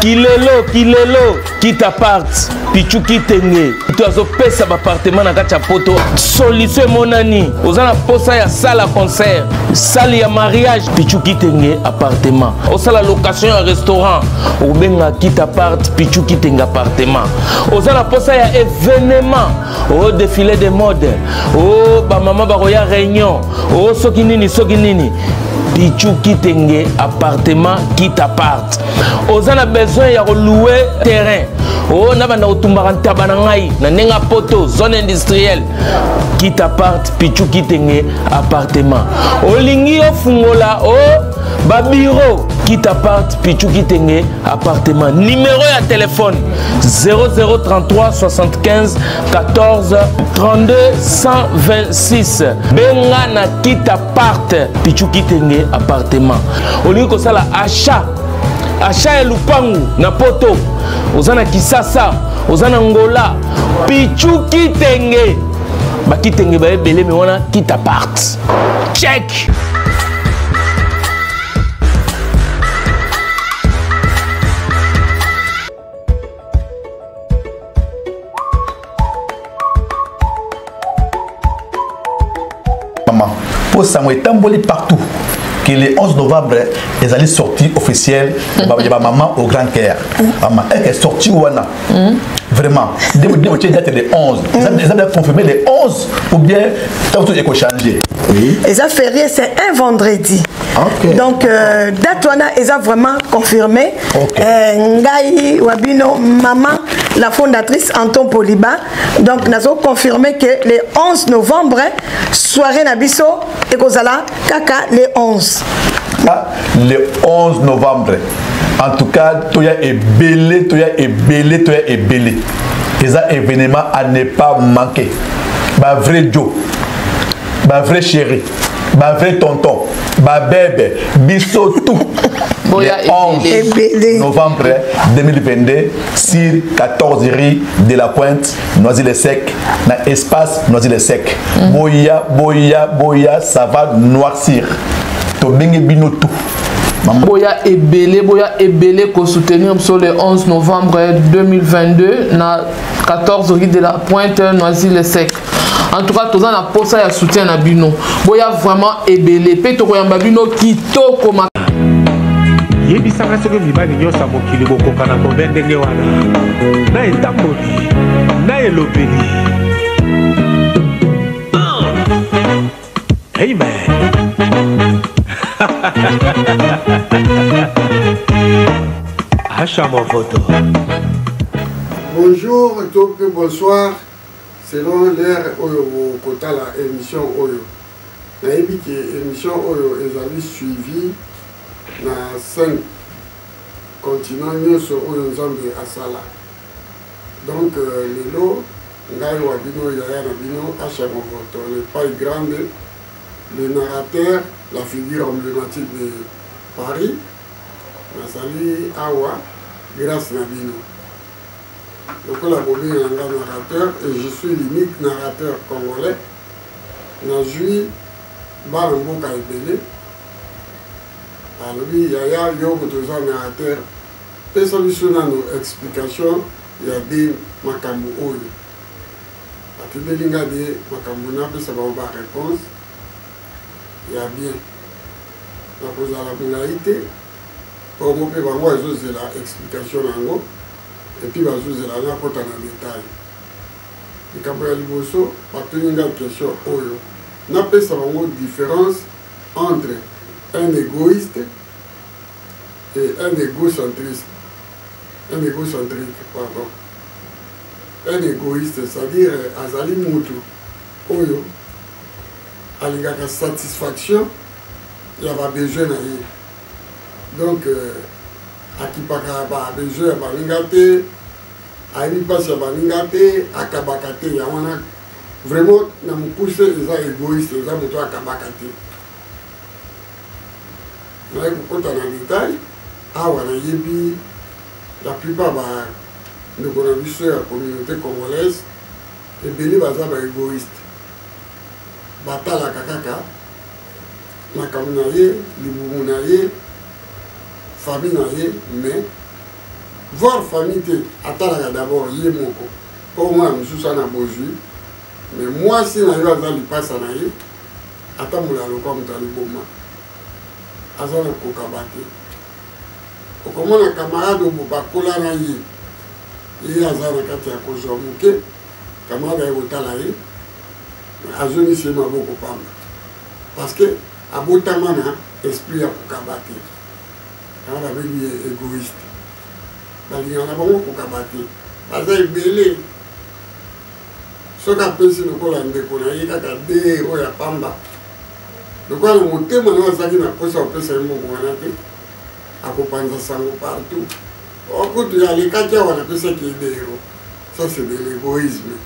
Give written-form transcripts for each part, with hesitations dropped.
Kilelo, quitte appart, pichu kitenge. Tu as opé appartement na kacha poto. Solution monani. Ozana posa ya salle à concert, salle ya mariage, pichu kitenge appartement. Osala location ya restaurant, obenga quitte appart, pichu kitenge appartement. Ozana posa ya événement, au défilé de mode, oh ba maman ba roya réunion, oh soki nini. Pichu kitenge appartement quitte appart. Ozana besoin ya louer terrain. Oh na bana otumbaka ntaba ngai na nenga poto zone industrielle quitte appart pichu kitenge appartement. Olingi ofungola ba bureau quitte appart pichu kitenge appartement. Numéro ya téléphone 0033 75 14 32 126. Benga na quitte appart pichu kitenge appartement. Olingi ko sala achat ya lupangu na poto. Ozana Kisasa, ozana Ngola, pichu kitenge. Ba kitenge ba ebele me wana quitte appart. Check. Maman, pour ça, moi, tamboli partout. Que le 11 novembre, ils allaient sortir officielle de ma maman au Grand Caire. Maman, elle est sortie où on a vraiment. Dès le 11. Ils avaient confirmé le 11 ou bien tout est changé. Et ça férié, c'est un vendredi. Okay. Donc, date ils ont vraiment confirmé. Ngai Wabino, maman, la fondatrice Anton Poliba. Donc, nous avons confirmé que le 11 novembre, soirée Nabiso, et Kozala, Kaka, le 11. Le 11 novembre. En tout cas, tu es belé. C'est un événement à ne pas manquer. Bah vrai Joe, bah vrai chéri, bah vrai tonton, bah bébé, biso tout. Le 11 novembre 2022, sur 14 rue de la Pointe, Noisy-le-Sec, dans l'espace Noisy-le-Sec. Boya, ça va noircir. Tobingi bino tout. Boya Ebele qu'on soutenir sur le 11 novembre 2022 na 14 rue de la Pointe, Noisy-le-Sec. En tout cas, tous en a pour ça soutien à Bino. Boya vraiment Ebele. Peto koyamba Bino kitoko ma. Yebisaka soki mibali nyonso ya mokili bokoka na kobe ndenge wana na etamboli na elobeli. Amen. Acha mon photo. Bonjour et bonsoir. Selon l'heure au quota la émission Oyo. Naïbi qui émission Oyo est suivi na 5 continents sur Oyo Nzambe Asala. Donc Lelo, Ngai Wabino Yaya Nabino, Acha mon photo. Le paille grande, le narrateur, la figure emblématique de Paris, Nasali Awa, grâce Nabino. Donc la bobine est un narrateur et je suis l'unique narrateur congolais. Najui Barambo Kaibele. Alors lui, Yaya Yogo Toza narrateur. Et solution à nos explications, il y a des Makamou Oyo. À tous les lignes de Makamou, ça va avoir réponse. Il y a bien. La pose à la polarité. Pour moi, je vais la explication en et puis, je vais la côté en détail. Et quand je vais une question, on appelle ça une différence entre un égoïste et un égocentriste. Un égocentrique, pardon. Un égoïste, c'est-à-dire Azali Moutou, Oyo, a une satisfaction, il y a besoin de. Donc, akipaka ba besoin ya balingate ayi passe ya balingate akabakate ya wana vraiment na mukuse eza égoïste eza moto akabakate na ekokota na détail awa na yebi la plupart ba ndeko na biso ya communauté congolaise ebele baza ba égoïste batalaka kaka makambo na ye libumu na ye famille na ye, mais voir famille te atalaka d'abord ye moko po mwana mosusu ana bozwi mais mwasi na yo aza lipasa na ye atambola lokwa moto aliboma aza na kokaba te okomona camarade obo bakola na ye aza na kati ya kozwa moke camarade aye kotala ye azonisi ye maboko pamba parce que abotama na esprit ya kokaba te awa babengi ye égoïste balingaka na bango kokaba te baza ebele soki apesi lokola ndeko na ye kaka de oyo ya pamba lokola na motema na azalaki na posa kopesa ye mbongo wana te akopanza sango partout okutu alekaki awa napesaki ye dero ça c'est de l'égoïsme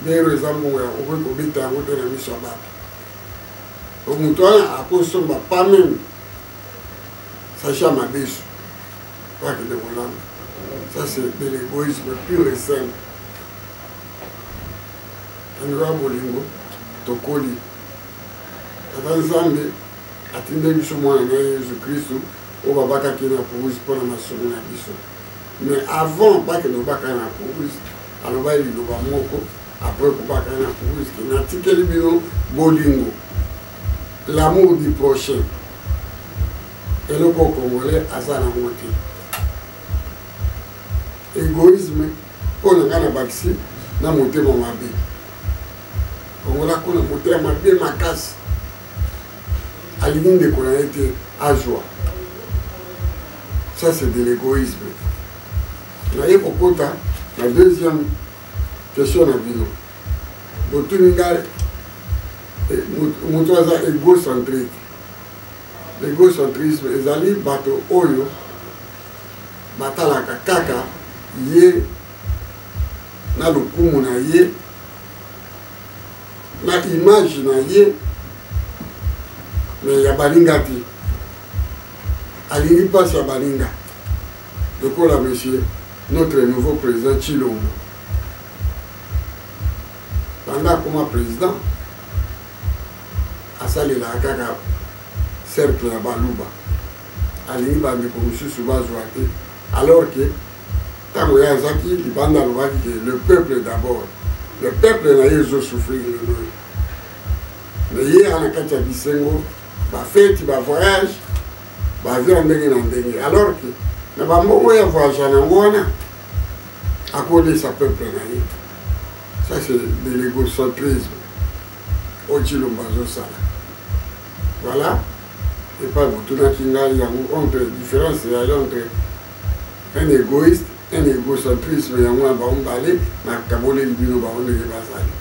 dero eza mbongo ya okoki kobeta yango te na miso ya bato moto wana akosomba pas même sachi ya mabesu akende kolamba ça c'est de l'égoïsme pur et simple tandika bolingo tokoli tata nzambe atinde biso mwana na yesu kristu oyo babakaki na purusi mpona masomo na biso mais avant bakende obaka na purusi aloba liloba moko apres kobaka na purusi ke natikeli bino bolingo l'amour du prochain eloko congolais aza nango te égoïsme mpo na ngai na bakisi na motema mabe kongola kuna motema mabe makasi alingi ndeko na ye te azwa ça c'est de l'égoïsme naye kokota na deuxième question na bino botuni ngai moto aza égocentrique l'égocentrisme ezali bato oyo batalaka kaka ye na lokumu na ye na image na ye mais ya balinga te alingi mpasi ya balinga lokola monsieur notre nouveau président Tshilombo banda akoma président asalelaka kaka cercle ya baluba alingi bandeko mosusu bazwa te alors que ntango ye azaki libanda alobaki ke le peuple d'abord le peuple na ye ezosouffrir lelo mais ye ana kati ya bisengo bafeti bavoyage bavi ya ndenge na ndenge alors que na bambongo ya voyage nango wana akolesa peuple na ye ça c'est de l'égocentrisme oyo Tshilombo azosala voilà et pas botunaki ngai yango entre différence eyali entre un égoïste un égocentrisme yango na bango mbale nakaboleli bino bango ndenge bazali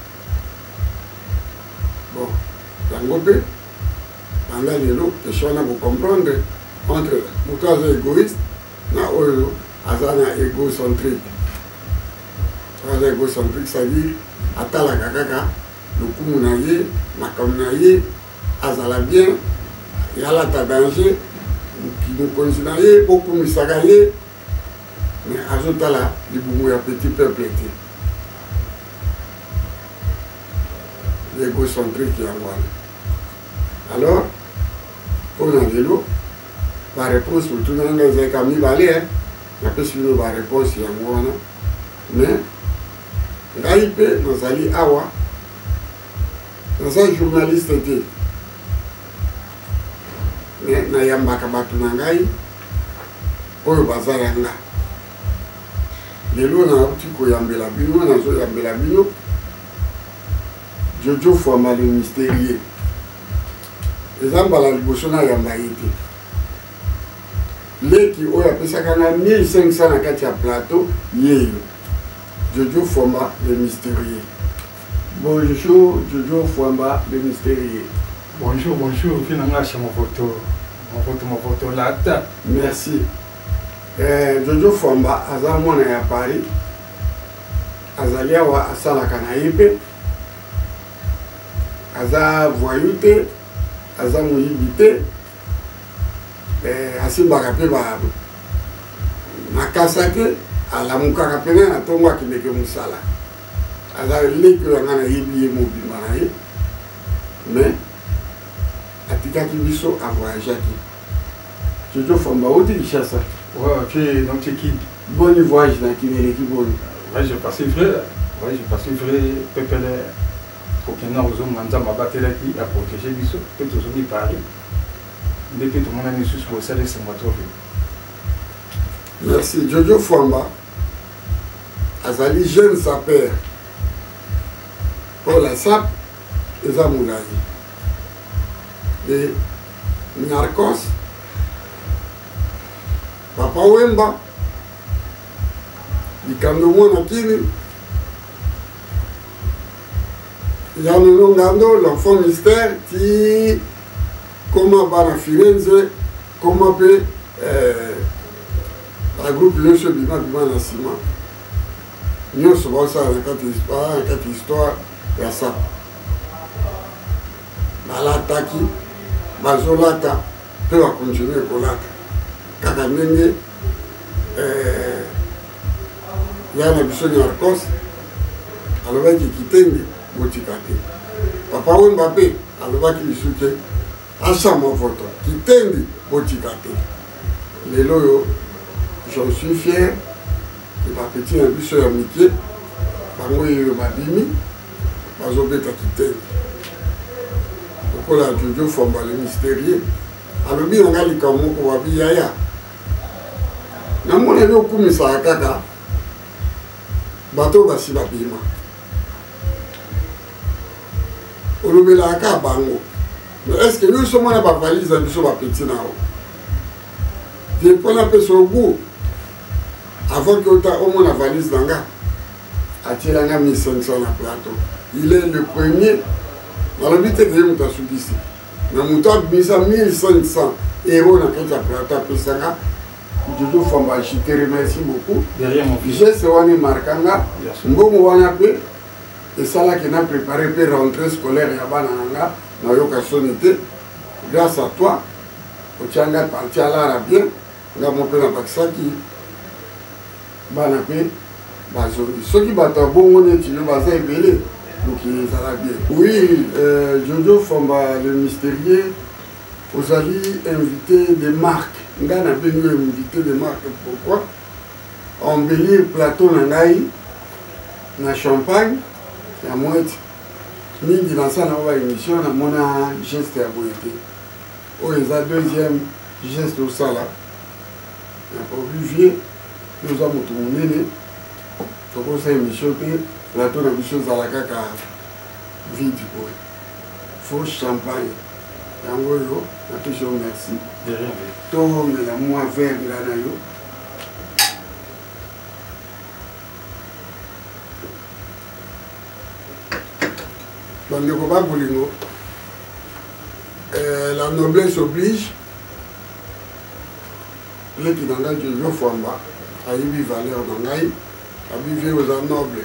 bon yango mpe banda lelo question wana bocomprendre entre moto aza égoïste na oyo aza na égocentrique aza égocentrique c'est-à-dire atalaka kaka lokumu na ye makambo na ye azala bien yalata danger mokonzi na ye okumisaka ye mais azotala libumu ya petit peuple te l'égocentrique yango wana alors mpona lelo baréponse motuna nanga ezalaka mibale napesi bino baréponse yango wana mais ngai mpe nazali awa naza journaliste te mais nayambaka bato na ngai oyo baza yanga lelo nauti koyambela bino nazoyambela bino Jojo Fwamba le mystérieux eza mbala liboso nayamba ye te leki oyo apesaka nga 1500 na kati ya plateau yeyo Jojo Fwamba le mystérieux. Bonjour Jojo Fwamba le mystérieux. Bonjour, bonjour, finalement c'est mon photo là. Merci. Jojo Fwamba aza mwana ya Paris azali awa asalaka na ye mpe aza voyou te aza moyibi te asimbaka mpe makasa te alamukaka pene na ntongo akendeke mosala aza leki oyo yanga nayebi ye mobima na ye mais atikaki biso avoyageaki Jojo Fwamba oti Kinshasa Ouais, ok, donc c'est qui? Bon voyage dans qui est l'équipe bonne. Ouais, j'ai passé vrai. Ouais, j'ai passé vrai. Pépé, aucun an aux hommes, Manza m'a battu là qui a protégé Bissot. Peut-être aux hommes Paris. Depuis tout le monde a mis sur le salaire, c'est moi trop. Merci. Jojo Fwamba. Azali jeune sapeur. Pour la SAP, et Zamoulaye. Et Narcos. Papa Wemba. Likamdo Nakini. Yanono Ngando, l'enfant mystère, qui, comment va la Firenze, comment peut la groupe Le Chebima, Bima Nassima. Nous sommes ça dans quatre histoires, il y a ça. Balataki, Bazolata, peut continuer pour l'ata. Kakamenge, il y a un abusson de Narcos, alors il y a qui Botikate. Papa Wembape, alors qu'il soutient à ça mon photo. Qui t'aime Botikate. Les loyaux, j'en suis fier. Et ma petite ambition amitié, par moi et ma bimi, ma zobeta qui t'aime. Donc là, Jojo Fwamba le mystérieux. Alors bien on a les camons pour voir Yaya. Na mon avis au coup ça a kaka. Bateau basi babima. Olobelaka bango. Est-ce que nous sommes dans la valise de ce petit nao? Je prends un peu son goût. Avant que tu aies au moins la valise d'anga, Atilanga 1500 na plateau. Il est le premier. Dans le but de me t'assurer ici. Mais mon temps de 1500 euros dans le plateau pour ça. Jojo Fwamba, je te remercie beaucoup. Derrière mon fils. Je suis Markanga. Mbomo Wanape. Et ça là qui n'a préparé pour rentrer scolaire à Bananga, dans le sonité. Grâce à toi, au Tchanga parti à l'art bien, on a monté dans Paksaki, Banapé, Bazori. Ceux qui battent un bon monde, tu ne vas pas épeler, donc ils sont bien. Oui, Jojo Fwamba, le mystérieux, vous avez invité des marques. On a invité des marques. Pourquoi? Embellir plateau Nangaï, na Champagne. La moitié. Mingi dans ça, on a une émission, on a un geste à beauté. Oh, ils ont deuxième geste au ça là. On a pas obligé. Nous avons tout le monde. Donc, on a une émission, la tour de l'émission à la caca vide. Faux champagne. Yangoyo, on a toujours merci. De rien. Tout, mais la moins vert de la nayo. La noblesse oblige. Les qui n'ont pas de Fwamba, a eu valeur dans l'aïe, a vivre aux nobles.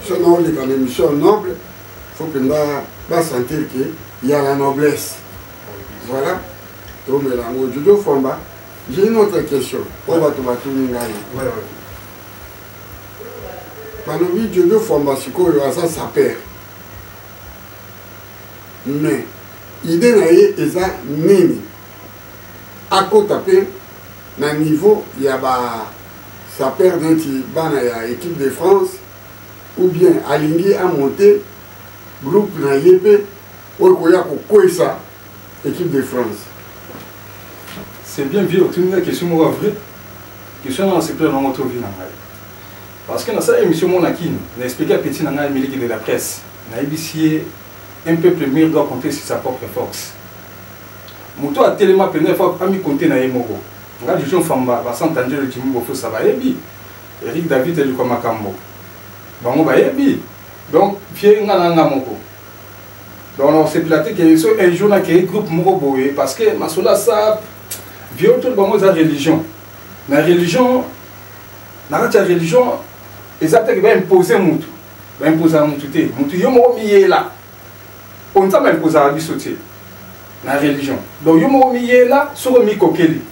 Si on a une émission noble, il faut que nous sentir qu'il y a la noblesse. Voilà. Donc, Jojo Fwamba, j'ai une autre question. On va tout n'aïe. Pendant que Jojo Fwamba, c'est quoi ça perd. Mais l'idée est ça nini à côté na niveau il y a ça perd l'équipe de France ou bien aligné à monter groupe na yépe ou quoi ça équipe de France. C'est bien vieux, tu me dis que c'est moi vrai. Question on se plaît dans notre vie parce que dans cette émission mon akine, n'a expliqué à petit nanga milieu de la presse, n'a ébicié un peuple mûr doit compter sur sa propre force. Mouto a tellement plein fois à mi compter na Yemoro. Nga Jojo Fwamba va s'entendre le Jimmy Bofo ça va ebi. Eric David et le Makambo. Bango ba ebi. Donc fier nga moko. Donc on s'est platé que so un jour na que groupe moko boé parce que masola ça vieux tout bango za religion. La religion na la religion exactement va imposer mutu. Va imposer mutu te. Mutu yo mo mi là. On ne s'appelle pas à sauter la religion. Donc, il y a là, sur le Mikokeli.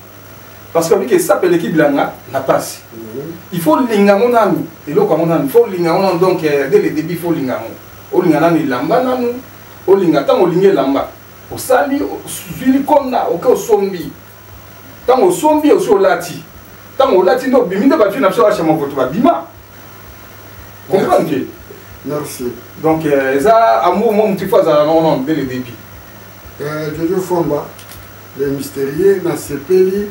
Parce que ça s'appelle l'équipe n'a pas. Il faut l'ingamon. Il faut l'ingamon. Donc, dès le début, il faut l'ingamon. Il faut l'ingamon. Il faut l'ingamon. Il faut sali, suivi comme là, au sombi. Tant au sombi, au lati. tant on l'a dit non biminde ba fina so achama voto ba bima comprendre. Merci. Donc ça amour mon petit fois ça non dès le début. Jojo Fomba le mystérieux na sepeli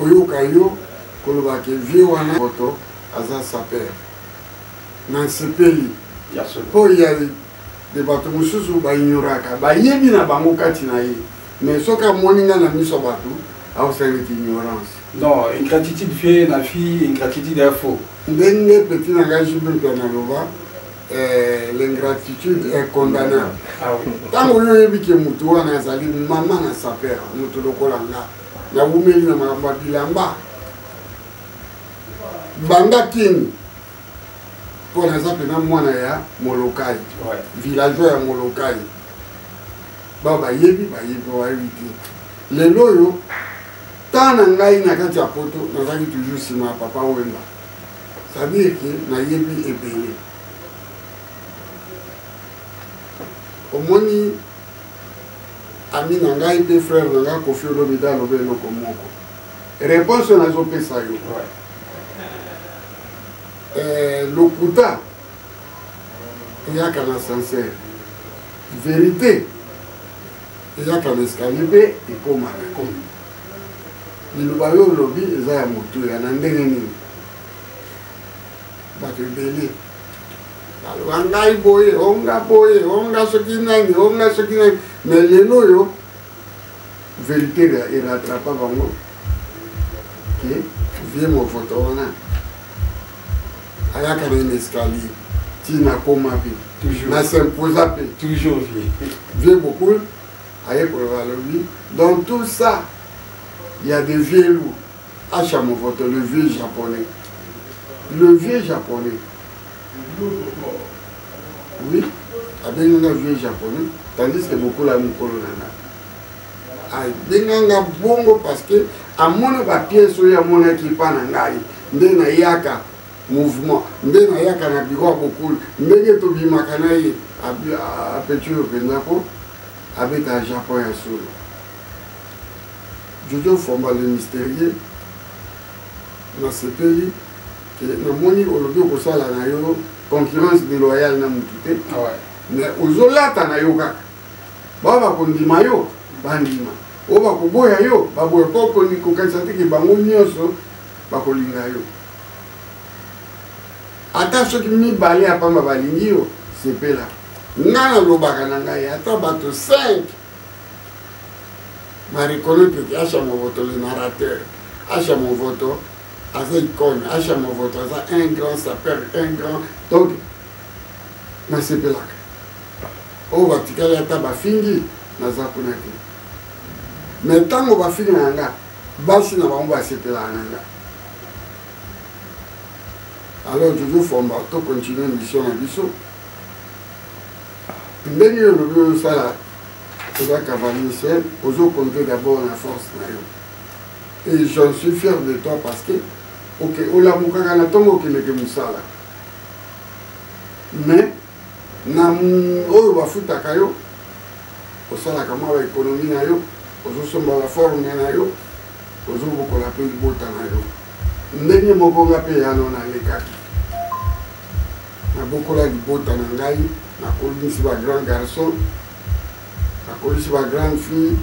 oyo kayo koloba ke vie wana voto aza saper na sepeli Ya so. po ya de bato mususu ba ignoraka ba yebi na bango kati na ye mais soka moninga na miso bato au c'est ignorance. Non, ingratitude fait na fille, ingratitude est faux. Ndenge petit na gaji bintu na loba l'ingratitude est condamnable. Ah oui. Tant que yebi ke mutu wana azali mama na saper mutu lokola nga na umeli na makamba bilamba banda king pour exemple na mwana ya Molokai villageois ya Molokai baba yebi wa éviter le loyo tana ngai na kati ya poto nazali toujours sima papa Wemba ça veut dire que na yebi ebele omoni ami na ngai pe frère na ngai Kofi Olomide lobe eloko moko réponse na zo pesa yo lokuta eyaka na sincère vérité eyaka na escalier mpe ekomaka liloba yo olobi eza ya motuya na ndenge nini bato ebele aloba ngai boye onga soki nani mais lelo oyo vérité erattrapa bango ke vie mofoto wana ayaka na une escalier tina koma mpe na s'imposa mpe Toujours vie beaucoup ayekola lobi dans tout ça il y a des vieux loups acha mofoto le vieux japonais oui abenganga vieux japonais tandis que beaucoup la mokolo nanga abenganga bongo parce que amona bapiese oyo amonaki mpa na ngai nde nayaka mouvement nde nayaka na biro ya bokulu ndenge tobimaka na ye apeti oyo mpenza po abeta japon ya solo Jojo Fomba le mystérieux na sepeli namoni olobi okosala na yo concurrence déloyale na mutu te mais ozolata na yo kaka bao bakondima yo bandima oyo bakoboya yo baboya mpo kokanisa teke bango nyonso bakolinga yo ata soki mibale ya pamba balingi yo sepela nga nalobaka na ngai ata bato 5 bareconnaître ke acha movoto le narrateur acha movoto aza icône acha movoto aza un grand sapeur un grand donc nasepelaka oyo batikali ata bafingi naza kuna te mais ntango bafingi na nga basi na bango basepelaka na nga alors Jojo Fomba to continue mission na biso ndenge oyo lobi oyosala oza cavalier seul ozocompte d'abord na force na yo et j'en suis fier de toi parce que ok olamukaka na ntongo okendeke mosala mais na oyo bafutaka yo osalaka mwa baéconomie na yo ozosomba baforme na yo ozobokola mpe libota na yo ndenge mokonga mpe yano nalekaki nabokola libota na ngai nakolisi bagrand garçon nakolisi bagrande fille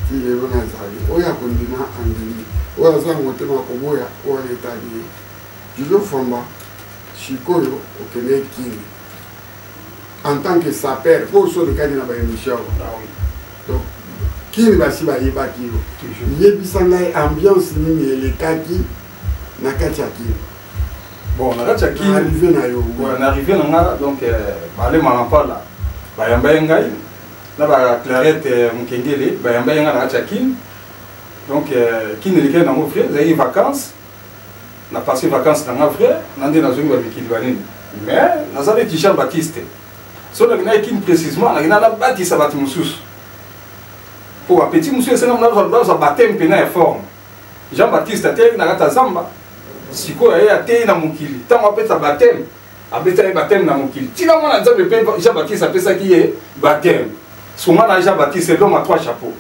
ti lelo nazali oyo akondima andimi oyo aza motema koboya oyo anetali ye Jojo Fomba sikoyo okende kini en tant que sapeur mpo osolekani na baémission donc kini basi bayebaki yo yebisa ngai ambiance nini elekaki na kati ya kini bon na kati ya kini arrivé na yo na arrivé na nga donc balema na mpala bayamba ye ngai na baclarette mokengele bayamba ye ngai na kati ya kini donc kini elekeli nango vrai ezalaki vacances na passé vacances na nga vrai na nde nazongi bamikili banini mais naza neti Jean Baptiste so nakina ye kini précisement nakina nabatisa bato mosusu mpo bapeti mosusu esenga nazwa bateme mpena ya forme Jean Baptiste ateleki na kati ya zamba sikoyo aye atei na mokili ntango apesa bateme abeta ye bateme na mokili tina mwana nzambe mpe Jean Baptiste apesaki ye bateme songa na Jean Baptiste l'homme à 3 chapeaux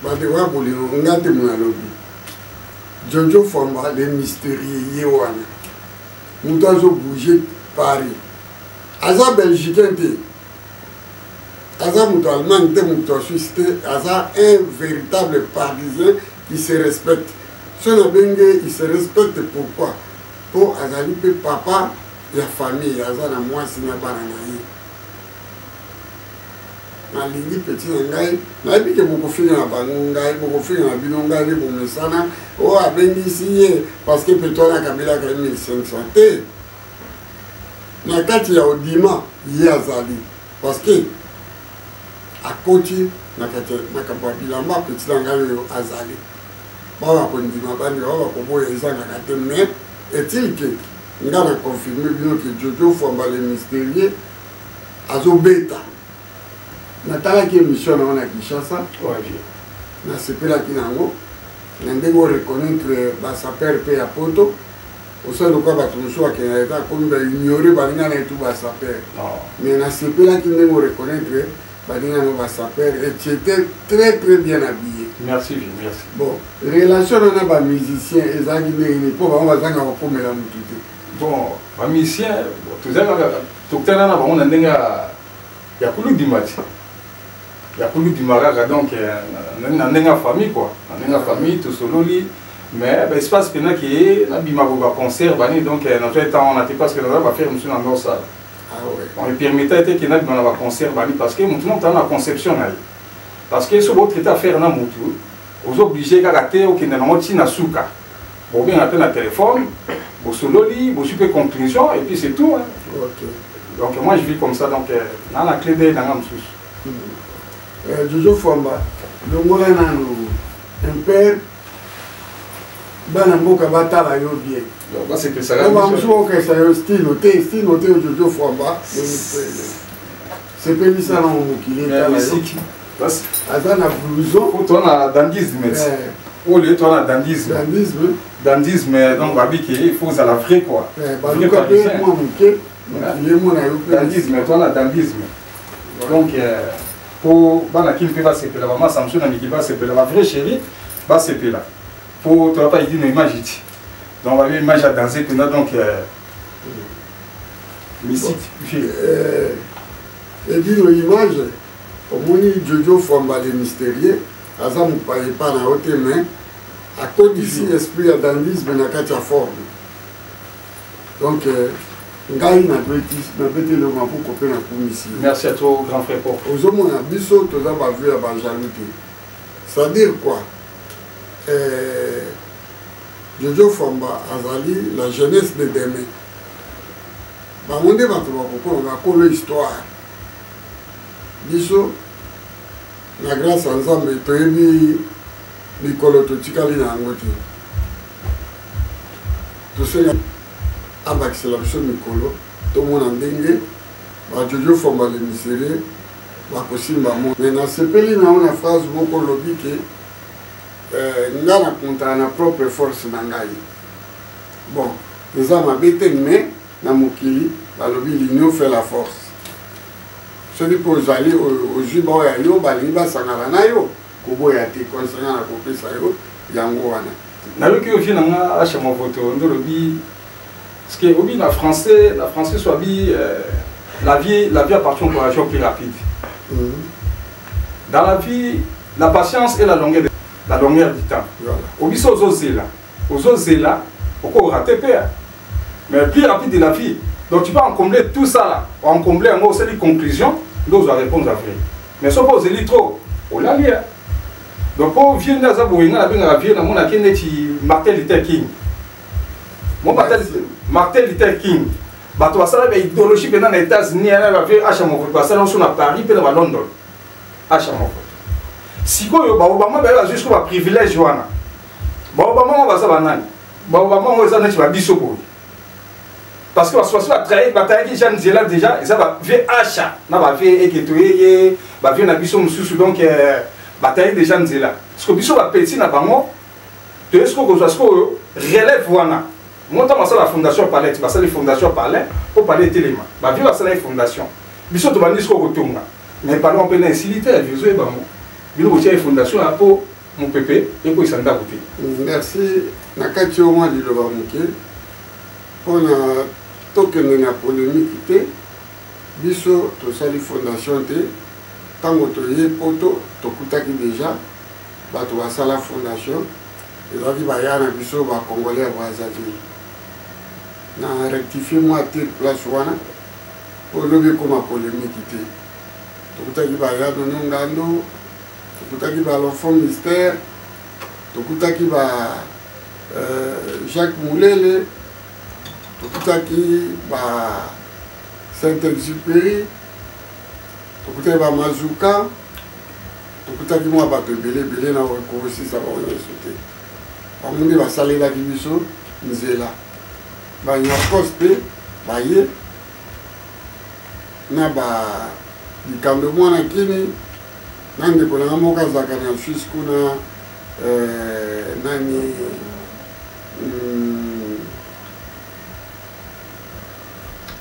batewa bolingo ngate mona lobi Jojo Famba les mystérieux yewana muto azo bouger Paris aza belgicain te aza muto allemand te muto suisse te aza un véritable parisien qui se respecte son abenge il se respecte pourquoi pour azali pe papa ya famille aza na mwasi na bana na ye nalingi petit na ngai nayebi ke bokofinga na bango ngai bokofinga na bino ngai nde bomesana oyo abengisi ye parce que peto na kabelaka 1500 te na kati ya odima ye azali parce que akoti na kati na kambo ya bilamba petit na ngai oyo azali bawa kondima bandi bawa koboya ezangaka te mais est-il que nga na confirme bino ke Jojo Famba le mystérieux azobeta natalaki émission nango na Kinshasa nasepelaki nango na ndenge oreconnaître basaper mpe ya poto osali lokwa bato mosusu bakende na eta komi baignore baninga na etu basaper mais nasepelaki ndenge oreconnaître baninga no basaper et tu étais très très bien habillé. Merci, merci. Bon, relation na bamusicien ezalaki ndenge nini mpo bango bazanga kokomela motu te. Bon, bamusicien tokutana na bango na ndenge ya kuludimati ya kuludimaka donc na ndenge ya famille quoi na ndenge ya famille tosololi mais espace pena ki na bimako ba concert bani donc na tout temps on a parce que na ba faire monsieur na ça ah ouais on permettait que na bimana ba concert bani parce que maintenant on a conception là parce que ce votre état faire na mutu aux obligés kaka te okende na moti na suka bon bien appelle na téléphone bo sololi bo super conclusion et puis c'est tout hein. OK donc moi je vis comme ça donc na la clé de dans msusu Jojo Famba longola nano un père bana mboka batala yo bien donc c'est que ça va msuo que ça yo style Jojo Famba c'est pas mis ça dans mon kilé ta musique parce azana blouson toi na dandisme au lieu toi na dandisme donc babi qui il faut ça la vraie quoi vrai parisien moi muké dandisme toi na dandisme donc pour bana qui peut passer pour la maman Samson na qui va se pour la vraie chérie va se pour là pour toi pas dire une image ici donc on va une image à danser pendant donc musique et dit l'image au moni Jojo Famba le mystérieux azam pas na haute main à cause d'ici esprit à dandisme na kati ya forme donc ngai na beti le mapu kopé na commission. Merci à toi grand frère Pop. Ozomona biso toza ba vu ya banjaluté. C'est-à-dire quoi Jojo Famba azali la jeunesse de demain. Ba monde ba to ba ko l'histoire. Biso na grâce à Nzambe toyebi mikolo totikali na ngote. Tosela abakisela biso mikolo tomona ndenge Jojo Famba le mystérieux bakosimba mo mais nasepeli na ona phrase moko lobi ke nga na konta na propre force na ngai bon eza mabe te mais na mokili balobi l'union fait la force soki mpo ozali ozwi baoyo ya yo balingi basangana na yo koboya te konsanga na kopesa yo yango wana nayoki ovi na nga achama voto ndolobi parce que obi la français soit bi la vie appartient au courage plus rapide. Dans la vie, la patience et la longueur du temps. Obi so ozozela oko rater père. Mais plus rapide de la vie. Donc tu vas en combler tout ça là, en combler un mot c'est les conclusions, donc on va répondre après. Mais so pas ozeli trop, on l'a lié. Donc pour vieux na za boinga la benga vieux na mona kende ti Martin Luther King. Mon Martin Luther King, bato basala ba idéologie pendant les États-Unis, elle va faire achamoko, basala sur na Paris pe na London. Achamoko. Sikoyo ba Obama ba jusqu'au ba privilège wana. Ba Obama ba sa banani. Ba Obama mo za na ti ba biso boy. Parce que parce que travailler bataille Jean Zela déjà, ça va faire achat, na ba faire eketoye, ba faire na biso mususu donc bataille de Jean Zela. Parce que biso ba petit na bango, to est-ce que relève wana. Moi, je la fondation Palais, tu vas la fondation Palais pour parler de téléma. Je vais la fondation. Je vais dire ce que mais parlons un peu d'insilité, je vais dire la fondation pour mon pépé et quoi ça n'a côté. Merci. Nakati au moins du Loba Mouké. On a token na polémique té. Biso to sali fondation té. Tango to yé poto to kutaki déjà. Ba to sala fondation. Et donc il va y avoir biso ba congolais ba zaki. Na rectifier moi té place wana. Pour lever comme polémique té. To kutaki ba ya no ngando. To kutaki ba l'enfant mystère. To kutaki ba Jacques Moulele, Tokutaki, Saint-Exupéry, Tokutaki Mazuka, Tokutaki moi Belé na aussi ça va sauter. Amundi va saler la Kibiso, Nzela. Il y a poste, Baye, na du camp de moi na Kini, Nande Kolamo Kazakana Suisse kuna nani.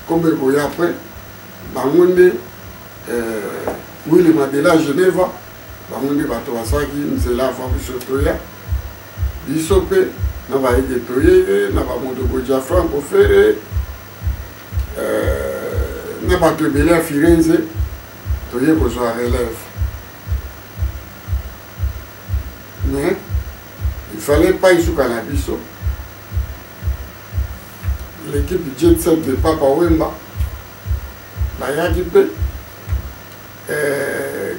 Comme il y a après, Bangonde, Willy Madela, Genève, Bangonde, Batouasaki, Nzela, Fabisotoya, Bisope, Nava Egetoye, Nava Mondogodia Franco Ferre, Nava Tebele à Firenze, Toye Bozoa relève. Mais il ne fallait pas y souka na biso. L'équipe Jet Set de Papa Wemba, Bayaki Pe,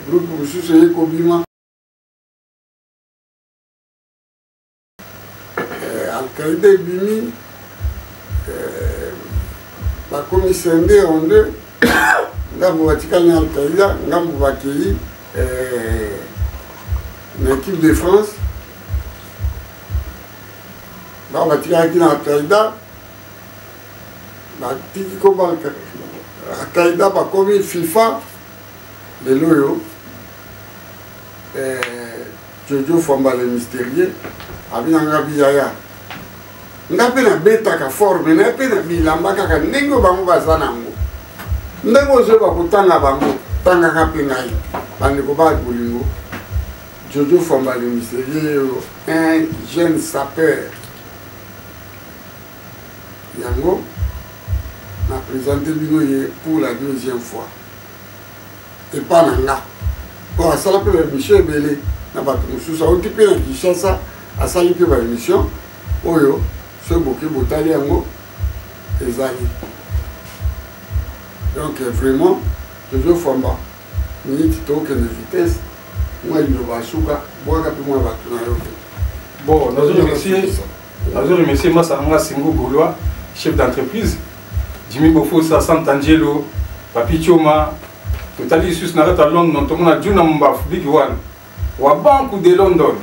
groupe Moussous et Kobima, Al-Qaïda Bimi, la commission D en deux, Ngambo Vatikal Al-Qaïda, Ngambo Bakei, l'équipe de France, Ngambo Vatikal Al-Qaïda, Tiki Kobal Al-Qaïda va comme FIFA de l'Oyo Jojo Famba le mystérieux Abina Ngabi Yaya Ngapi na beta ka forme na pe na bilamba kaka ndenge bango bazana ngo ndenge ozoba kutanga bango tanga kapi ngai bandeko ba bolingo Jojo Famba le mystérieux un jeune sapeur yango m'a présenté pour la deuxième fois. Et pas Nanga. Bon, à ça la première émission, Belé, n'a pas tout sous ça. On type un qui cherche ça, à ça la première émission. Oyo, ce bouquet botali ango, et Zali. Donc vraiment, je veux faire ma minute token de vitesse. Moi, il me va souka, moi, quand moi, va tourner. Bon, nous remercions Massanga Singo Gaulois, chef d'entreprise. Jimmy Bofo, Sant'Angelo, Papi Choma, Totali Sus Narata London, Tomona Juna Mbaf, Big One, Wabanku de London,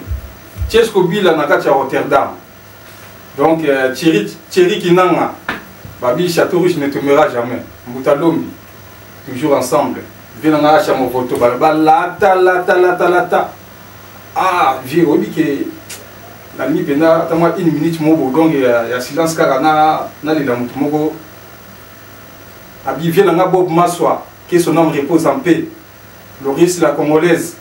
Chesco Bila Nakacha Rotterdam. Donc, Thierry Kinanga, Babi Château Riche ne tombera jamais. Moutalombi, toujours ensemble. Venanga Chamo Voto, Lata. Ah, vieux, Obi que la nuit, pendant une minute, donc il y a silence car na les Mogo. Abi vient dans Bob Maswa, que son homme repose en paix. Loris la Congolaise,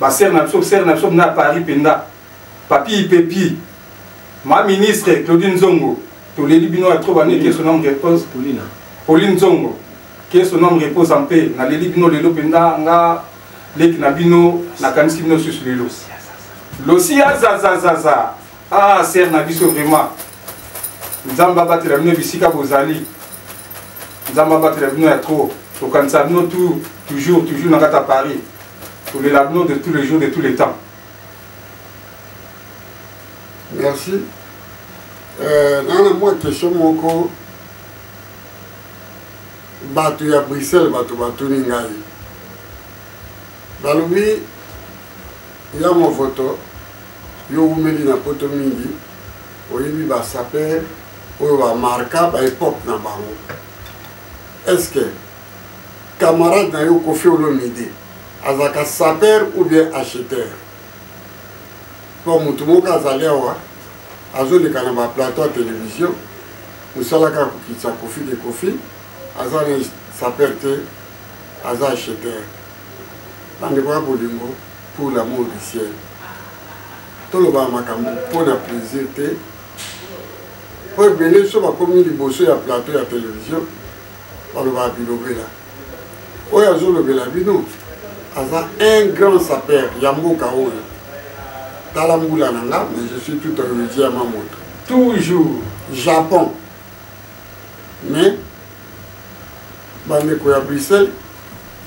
Basser Napsop na Paris Penda, Papi Pépi, ma ministre Claudine Zongo, tous les Libyens à trop années que son homme repose. Pauline Zongo, que son homme repose en paix. Na les Libyens le Lopenda, nga les Nabino, na Kanskino sur les lots. L'Ossia Zazazaza, ah, Serre Nabiso vraiment. Zamba battre la Bisika Bozali. Zamba battre la trop. Au Kansabno toujours dans à Paris. Pour les labnos de tous les jours, de tous les temps. Merci. Dans moi question mon co. Batu à Bruxelles, Batu Ningai. Dans le oui, il y a mon photo. Yo umeli na poto mingi. Oyebi ba saper, oyo ba marka ba époque na bango. Est-ce que camarade na yo Koffi Olomide azaka saper ou bien acheteur? Pour mutu moko azali awa azoleka na ba plateau à télévision mosalaka kokitisa Koffi de Koffi aza na saper te aza acheteur. Bandeko ya bolingo pour l'amour du ciel. toloba makambo mpona plaisir te po ebele so bakomi liboso ya plateau ya télévision balobaka bilobela oyo azolobela bino aza un grand sapeur ya mboka oyo tala mbula na nga mais je suis tout origine ya mamoto toujours Japon mais bandeko ya Bruxelles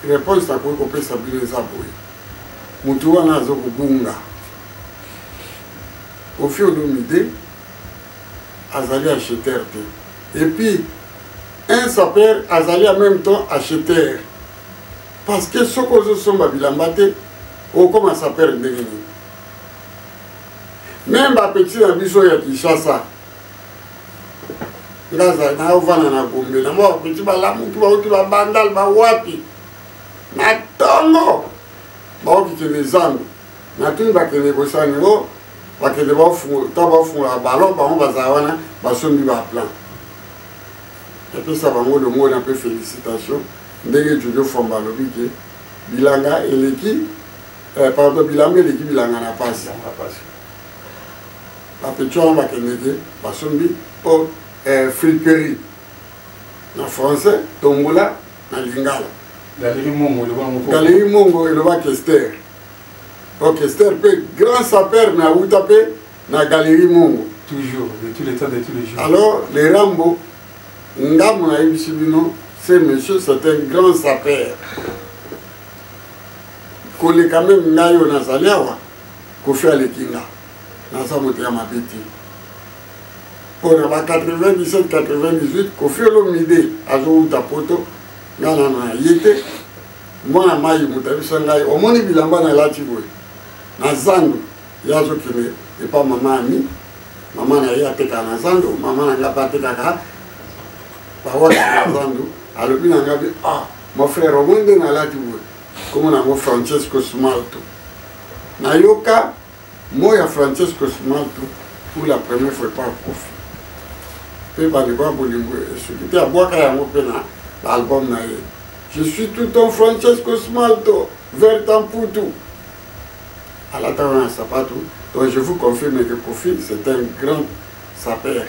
réponse nakoki kopesa bino eza boye motu wana azokobunga Kofi Olomide azali acheteur te et puis un sapeur azali en même temps acheteur parce que ce que je sommes bilamba te okoma sapeur ndenge nini même bapeti na biso ya Kinshasa ngaza na ovana na Gombe na mo bapeti balamuki bauti babandal bawapi na tongo baokikende zandu na tuni bakende kosani o bakende bafunga balon bango bazala wana basombi baplan epesa bango le mot un peu félicitation ndenge Jojo Fomba alobi ke bilanga eleki pardon bilanga eleki bilanga na pasi bapeti wana bakende te basombi po friperie na français tombola na lingala Galerie Mongo elobaki Esther donc Esther mpe grand sapeur mais awuta mpe na Galerie Mongo toujours de tous les temps de tous les jours. Alors les Rambo ngamu na yebisi bino ce monsieur c'est un grand sapeur koleka même ngai oyo nazali awa Kofi aleki nga naza moto ya mabe te mpona ba 97 98 Kofi Olomide azowuta poto nga nano ye te mwana mai moto abisa ngai omoni bilamba nalati boye na zandu ye azokende epa mama ami mama na ye atekaka na zandu mama na nga mpe atekaka bawaki na zandu alobi na nga bi mon frère omoni nde nalati boye komo nango Francesco Smalto nayoka mo ya Francesco Smalto pour la première fois par Kofi mpe bandeko ya bolingo soki te abwaka yango mpe na l'album na ye je suis tout un Francesco Smalto vert en poutou à la table na sapato donc je vous confirme que Kofi c'est un grand sapeur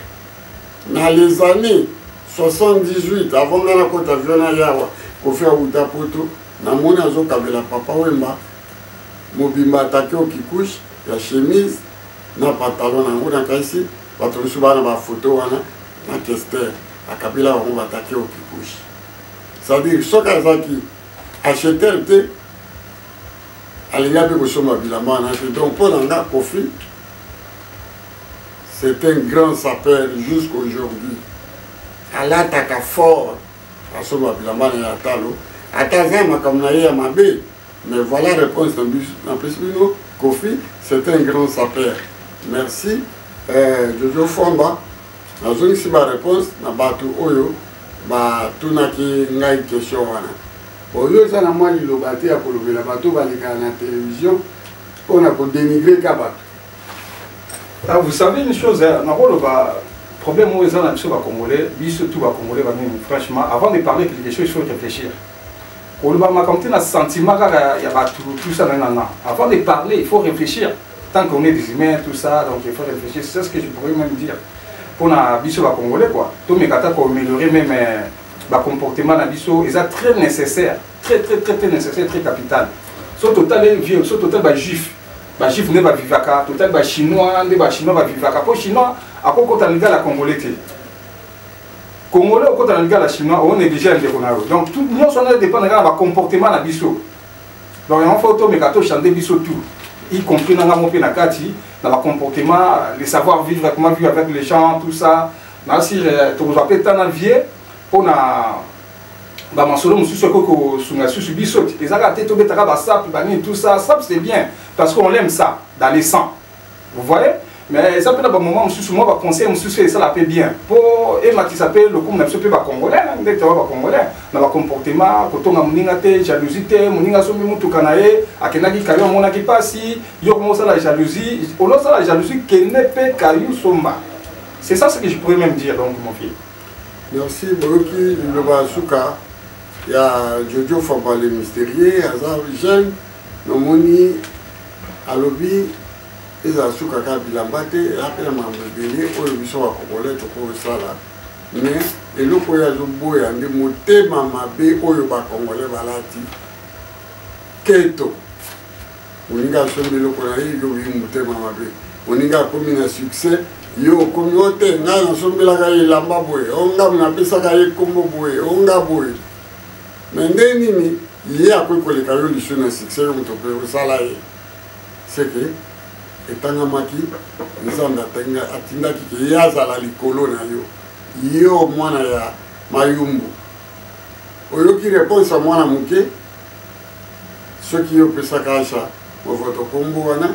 na les années 78 avant nga na kota avion na yawa Kofi awuta poto namoni azokabela papa Wemba mobimba atake okikush ya chemise na pantalon nango na kasi bato mosusu bana bafoto wana na Kester akabela bango batake okikush c'est-à-dire soki azalaki acheteur te alingi mpe kosomba bilamba wana te donc mpo na nga Kofi c'est un grand sapeur jusqu'aujourd'hui alataka fort asomba bilamba na ya talo ata aza makambo na ye ya mabe mais voilà réponse na pesi bino Kofi c'est un grand sapeur merci Jojo Fomba nazongisi baréponse na bato oyo batunaki ngai question wana oyo eza na mwa liloba te ya kolobela bato balekaka na télévision mpona kodénigre ka bato. Vous savez une chose, problème où ils ont l'habitude à Congolais, surtout à Congolais, franchement, avant de parler quelque chose, il faut réfléchir. Quand on a un sentiment, il y a tout ça, avant de parler, il faut réfléchir. Tant qu'on est des humains, tout ça, donc il faut réfléchir. C'est ce que je pourrais même dire. Pour la biso à Congolais, quoi. Tous mes kata pour améliorer même le comportement de la biso, ils sont très nécessaire, très nécessaire, très capital. Soit total vieux, soit total juif. Les juifs ne vont pas vivre, total chinois, les chinois vont vivre. Pour les chinois, à quoi quand on est la Congolais, Congolais, quand on est la chinois, on est déjà indépendant. Donc tout le monde dépend du comportement de la biso. Donc il faut que les chanter biso tout, y compris dans le comportement, le savoir vivre, comment vivre avec les gens, tout ça. Si tu as peut-être un vieux pour tout ça, c'est bien parce qu'on aime ça dans les sangs. Vous voyez? Mais ça peut être un moment où moi je conseille que ça la paie bien. Pour et s'appelle le comme un peu congolais, congolais, dans le comportement, quand on a une jalousie, on a somme mutu kanae, akenaki kayo mona ki pasi, yo commence la jalousie, on a la jalousie qui n'est pas kayo somba. C'est ça ce que je pourrais même dire donc mon fils. Merci Boroki Lobasuka. Il y a Jojo Fomba le mystérieux, Azar jeune, Nomoni Alobi eza suka ka bilamba te apena mambo ebele oyo biso bakongole tokosala mais eloko oyo azoboya nde motema mabe oyo bakongole balati keto moninga asombi eloko na ye yo oyi motema mabe moninga akomi na succès yo okomi o te ngai nasombelaka ye elamba boye onga napesaka ye kombo boye onga boye me nde nini ye akoki koleka yo liso na succès yo moto mpe osala ye seke etangamaki nzambe atindaki ke ye azala likolo na yo yo mwana ya mayumbu oyoki réponse ya mwana moke soki yo opesaka acha movoto kombo wana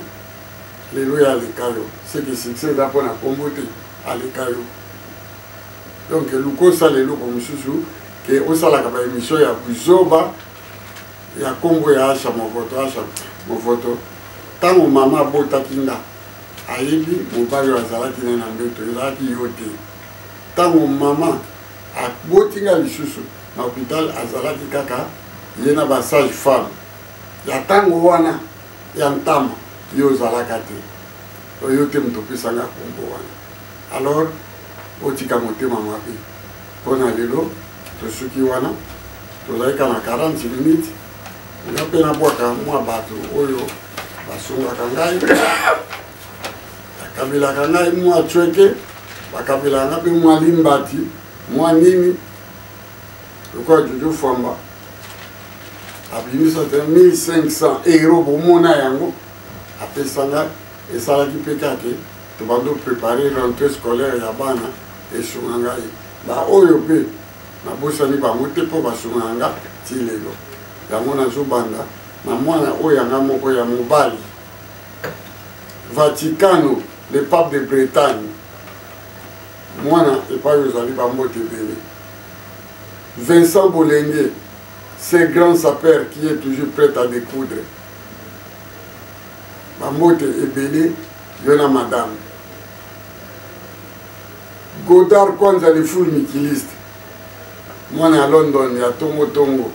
lelo ya aleka yo seke succès eza mpona kombo te aleka yo donc luka osala eloko mosusu ke osalaka baémission ya buzoba ya kombo ya acha movoto ntango mama abotaki nga ayebi mobali oyo azalaki ne na mbeto ezalaki yo te ntango mama aboti nga lisusu na hôpital azalaki kaka ye na basage femme ya ntango wana ya ntama yo ozalaka te oyo te moto opesanga kombo wana alors otika motema mabe mpona lelo tosuki wana tozalika na 40 minutes nga mpe nabwaka mwa bato oyo basungaka ngai bakabelaka ngai mwa cweke bakabelaka nga mpe mwa limbati mwa nini lokola Jojo Fwamba abimisa te 1500 euro bomona yango apesanga esalaki mpe kake tobando prépare rentrée scolaire ya bana esunga ngai baoyo mpe nabosani bango te mpo basunga nga ti lelo yango nazobanda na mwana oyo yanga moko ya mobali Vaticano le pape de Bretagne mwana epai ozali bambote ebele Vincent Bolenge ce grand sapeur qui est toujours prêt à découdre bambote ebele yo na madame Godard Kwanza le full mikiliste mwana ya London ya tongo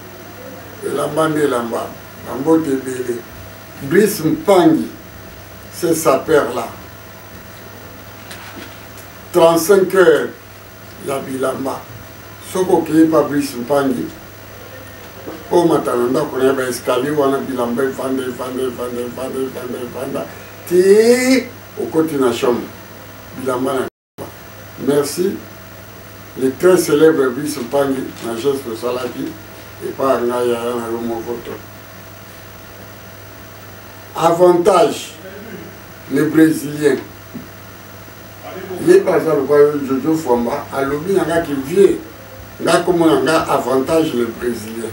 elamba nde elamba bambote ebele Brice Mpangi ce sapeur là 35 heures ya bilamba soko okeye pa Brice Mpangi o matana ndako na baescalier wana bilamba efanda ti okoti na chambre bilamba na merci le très célèbre Brice Mpangi na geste osalaki epa ngai yaya na yo movoto avantage les brésiliens ye baza lokola Jojo Fwamba alobi na nga ki vie nga komona nga avantage les brésiliens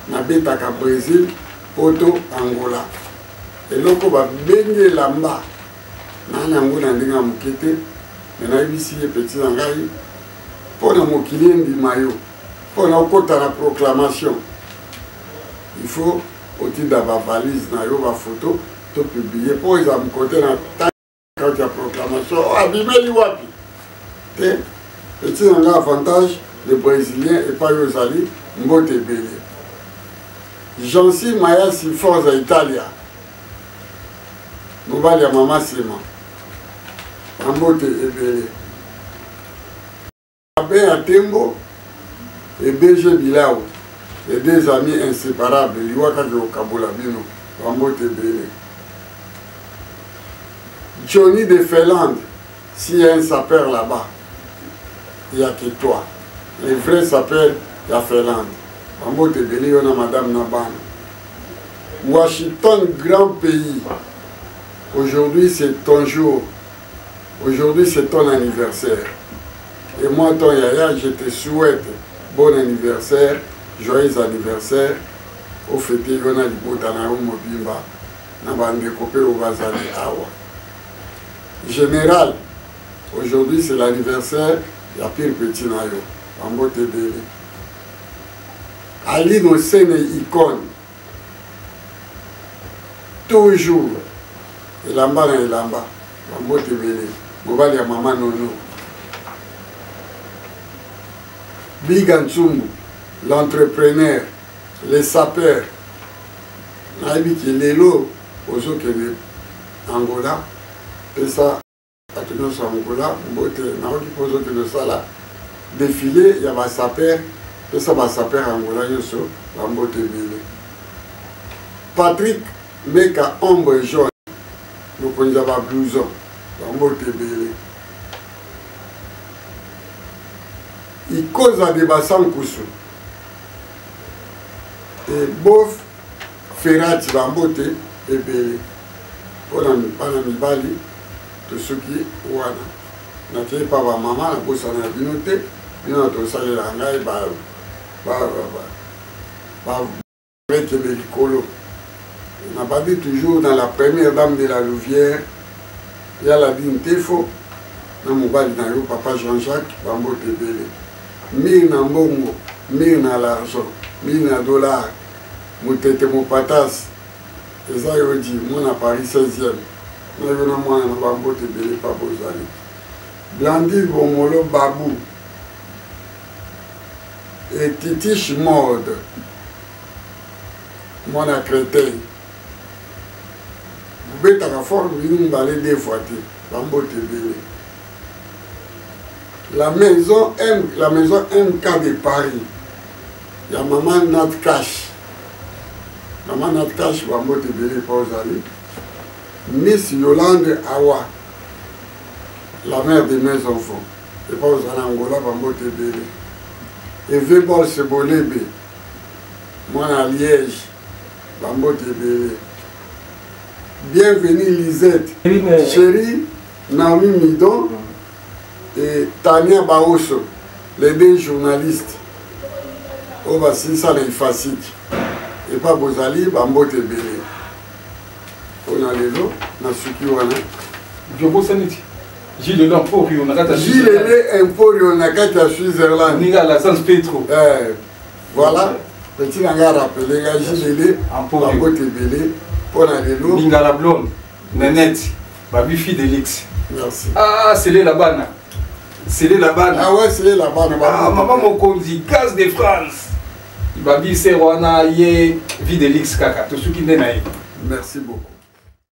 nabetaka Brésil poto Angola eloko babengi elamba nani yango na ndenge ya moke te me nayebisi ye peti na ngai mpo na mokili endima yo mpo na okota na proclamation il faut otinda bavalise na yo bafoto to publie mpo eza mokote na kati ya proclamation abimeli wapi te peti na ngai avantage le brésilien epai oyo ozali mbote ebele Jansi Mayasi Forza Italia mobali ya mama Sema mbote ebele Abe ya Tembo et BG Bilao les deux amis inséparables liwaka ke okabola bino mbote ebele Johnny de Finlande s'il y a un sapeur là-bas il n'y a que toi les vrais sapeurs ya Finlande mbote ebele yo na madame Nabana Washington grand pays aujourd'hui c'est ton jour aujourd'hui c'est ton anniversaire et moi ton yaya je te souhaite bon anniversaire joyeux anniversaire au fêté yo na libota na yo mobimba na bandeko mpe bazali awa général aujourd'hui c'est l'anniversaire ya pire petit na yo mbote ebele Aline Osene icône toujours elamba na elamba mbote ebele mobali ya mama Nono Biga Ntsumbu l'entrepreneur les sapeurs nayebi ki lelo ozokende Angola Et ça, à tout le monde, qui pose ça là. Défilé, il y a ma sapeur, et ça va saper Angola, Yosso, Bambote Bélé. Patrick, mec à ombre jaune, nous prenons un blouson, Bambote Bélé. Il cause à des bassins Koussou. Et bof, Ferrati, Bambote et Bélé. Pour la Mibali, tout ce qui est Ouana. Je ne sais pas ma maman, la bosse en a binoté, nous avons salé la ngaï, on n'a pas dit toujours dans la première dame de la Louvière, il y a la dignité faux. Dans mon bal, papa Jean-Jacques, Bambote Bélé. 1000 na mbongo, 1000 na l'argent, 1000 na dollars, moutete mon patas. Et ça, il dit, moi, à Paris 16e. Moi, je suis Bambote Bélé, pas Bozali. Blandi Bomolo Babou et Titiche Mode, mon à Créteil. Vous êtes à la forme, vous allez deux fois, Bambote Bélé. La maison MK de Paris, il y a maman Nat Cash. Maman Nat Cash, Bambote Bélé, pas aux allées. Miss Yolande Awa. La mère de mes enfants. Et pas aux Angola, Bambote Bélé. Et Vébol Sebolébé. Moi à Liège, Bambote Bélé. Bienvenue Lisette. Chérie, Naomi Midon et Tania Baosso, les deux journalistes. Oh, bah, c'est ça les faciles. Et pas Bozali, Bambote Bélé. On a les lots, on a ce qui on a. Je bosse à Niti. Gilles Emporio, on a gâté à Switzerland. Gilles Emporio, on a gâté à Switzerland. Niga la Sans Petro. Voilà. Petit Nanga rappelé, Gilles Emporio, Bambote Bélé. On a les lots. Niga la blonde, Nenette, Babi Fidélix. Merci. Ah, c'est les là-bas. C'est les là-bas. Ah ouais, c'est les là-bas. Ah, maman Mokonzi, Gaz de France. Babi Serwana, Yé, Fidélix Kaka, tout ce qui n'est pas. Merci beaucoup.